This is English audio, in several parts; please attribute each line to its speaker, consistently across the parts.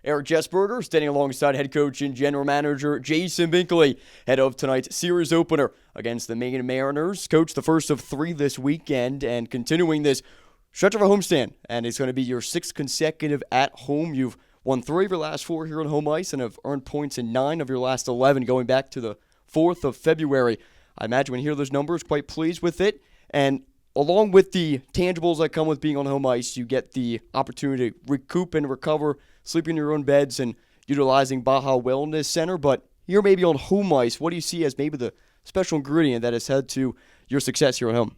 Speaker 1: Erik Jesberger standing alongside head coach and general manager Jason Binkley ahead of tonight's series opener against the Maine Mariners. Coach, the first of three this weekend and continuing this stretch of a homestand, and it's going to be your sixth consecutive at home. You've won 3 of your last 4 here on home ice and have earned points in 9 of your last 11 going back to the 4th of February. I imagine when you hear those numbers, quite pleased with it. And along with the tangibles that come with being on home ice, you get the opportunity to recoup and recover, sleeping in your own beds and utilizing Baja Wellness Center. But here maybe on home ice, what do you see as maybe the special ingredient that has led to your success here at home?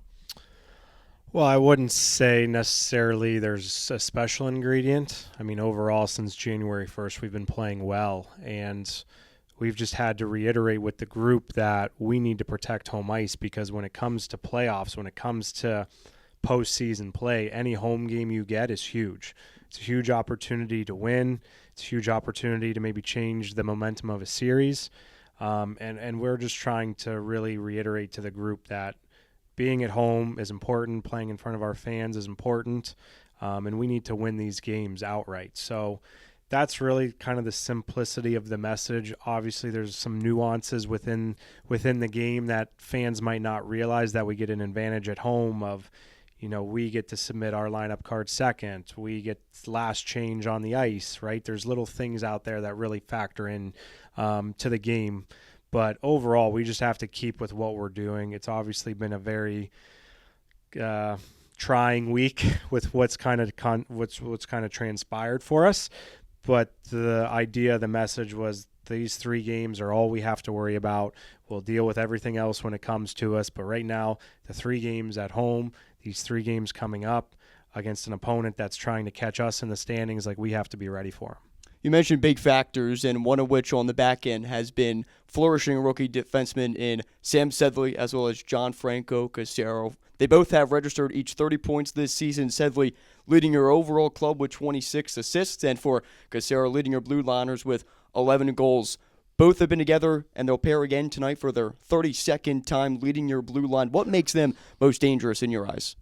Speaker 2: Well, I wouldn't say necessarily there's a special ingredient. I mean, overall, since January 1st, we've been playing well, and we've just had to reiterate with the group that we need to protect home ice, because when it comes to playoffs, when it comes to postseason play, any home game you get is huge. It's a huge opportunity to win. It's a huge opportunity to maybe change the momentum of a series. And we're just trying to really reiterate to the group that being at home is important, playing in front of our fans is important, and we need to win these games outright. So that's really kind of the simplicity of the message. Obviously, there's some nuances within the game that fans might not realize, that we get an advantage at home of, we get to submit our lineup card second. We get last change on the ice, right? There's little things out there that really factor in to the game. But overall, we just have to keep with what we're doing. It's obviously been a very trying week with what's kind of transpired for us. But the idea, the message was these 3 games are all we have to worry about. We'll deal with everything else when it comes to us. But right now, the 3 games at home, these 3 games coming up against an opponent that's trying to catch us in the standings, like, we have to be ready for them.
Speaker 1: You mentioned big factors, and one of which on the back end has been flourishing rookie defensemen in Sam Sedley as well as John Franco Casero. They both have registered each 30 points this season. Sedley leading your overall club with 26 assists, and for Casero leading your Blue Liners with 11 goals. Both have been together, and they'll pair again tonight for their 32nd time leading your Blue Line. What makes them most dangerous in your eyes?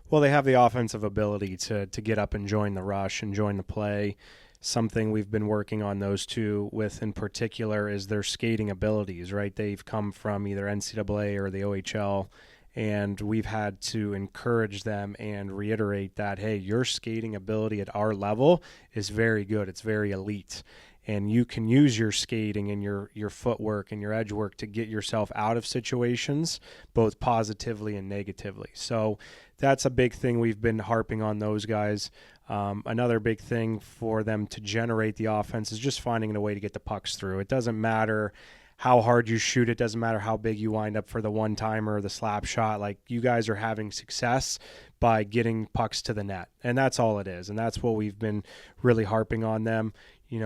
Speaker 2: Well, they have the offensive ability to get up and join the rush and join the play. Something we've been working on those two with in particular is their skating abilities, right? They've come from either NCAA or the OHL, and we've had to encourage them and reiterate that, hey, your skating ability at our level is very good. It's very elite. And you can use your skating and your footwork and your edge work to get yourself out of situations, both positively and negatively. So that's a big thing we've been harping on those guys. Another big thing for them to generate the offense is just finding a way to get the pucks through. It doesn't matter how hard you shoot. It doesn't matter how big you wind up for the one-timer or the slap shot. Like, you guys are having success by getting pucks to the net, and that's all it is. And that's what we've been really harping on them.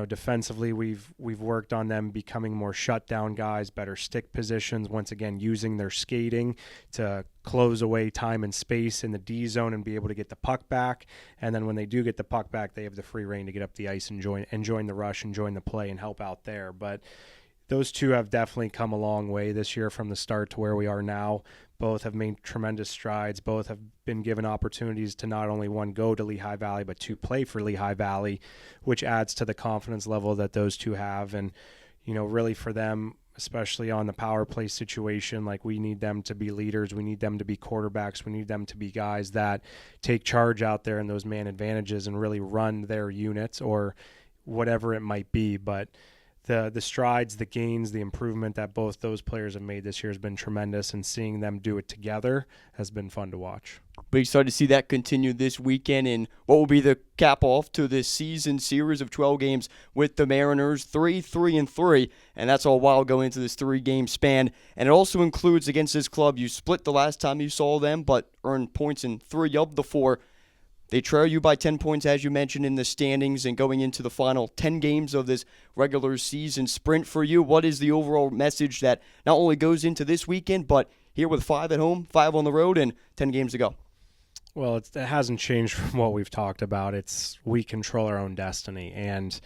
Speaker 2: Defensively, we've worked on them becoming more shutdown guys, better stick positions, once again using their skating to close away time and space in the D zone and be able to get the puck back. And then when they do get the puck back, they have the free reign to get up the ice and join the rush and join the play and help out there. But those two have definitely come a long way this year from the start to where we are now. Both have made tremendous strides. Both have been given opportunities to not only one go to Lehigh Valley, but to play for Lehigh Valley, which adds to the confidence level that those two have. And, really for them, especially on the power play situation, like, we need them to be leaders. We need them to be quarterbacks. We need them to be guys that take charge out there in those man advantages and really run their units or whatever it might be. But the strides, the gains, the improvement that both those players have made this year has been tremendous, and seeing them do it together has been fun to watch.
Speaker 1: But excited to see that continue this weekend in what will be the cap-off to this season series of 12 games with the Mariners, 3-3-3, and that's all while going into this 3-game span. And it also includes, against this club, you split the last time you saw them, but earned points in 3 of the 4. They trail you by 10 points, as you mentioned, in the standings, and going into the final 10 games of this regular season sprint for you. What is the overall message that not only goes into this weekend, but here with 5 at home, 5 on the road, and 10 games to go?
Speaker 2: Well, it hasn't changed from what we've talked about. It's we control our own destiny. And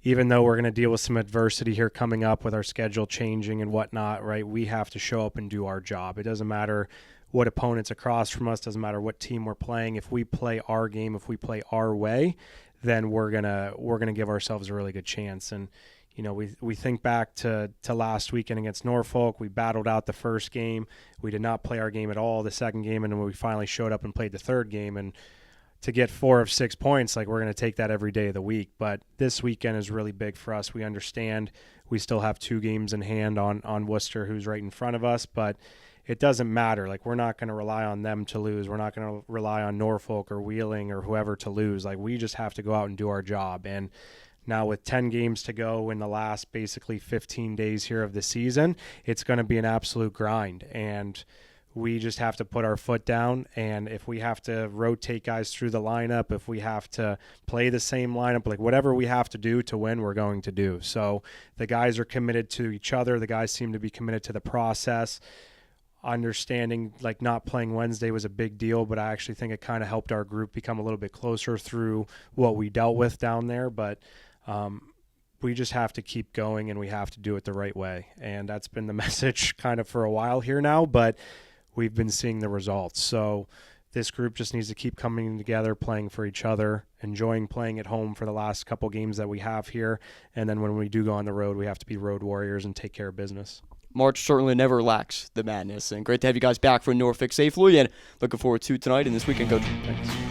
Speaker 2: even though we're going to deal with some adversity here coming up with our schedule changing and whatnot, right, we have to show up and do our job. It doesn't matter what opponents across from us, doesn't matter what team we're playing. If we play our game, if we play our way, then we're gonna give ourselves a really good chance. And we think back to last weekend against Norfolk. We battled out the first game. We did not play our game at all the second game, and then we finally showed up and played the third game. And to get 4 of 6 points, like, we're going to take that every day of the week. But this weekend is really big for us. We understand we still have 2 games in hand on Worcester, who's right in front of us, but it doesn't matter. Like, we're not going to rely on them to lose. We're not going to rely on Norfolk or Wheeling or whoever to lose. Like, we just have to go out and do our job. And now with 10 games to go in the last basically 15 days here of the season, it's going to be an absolute grind. And we just have to put our foot down, and if we have to rotate guys through the lineup, if we have to play the same lineup, like, whatever we have to do to win, we're going to do. So the guys are committed to each other. The guys seem to be committed to the process. Understanding, like, not playing Wednesday was a big deal, but I actually think it kind of helped our group become a little bit closer through what we dealt with down there. But we just have to keep going, and we have to do it the right way. And that's been the message kind of for a while here now, but we've been seeing the results. So this group just needs to keep coming together, playing for each other, enjoying playing at home for the last couple games that we have here. And then when we do go on the road, we have to be road warriors and take care of business.
Speaker 1: March certainly never lacks the madness, and great to have you guys back from Norfolk safely, and looking forward to tonight and this weekend, Coach.
Speaker 2: Thanks.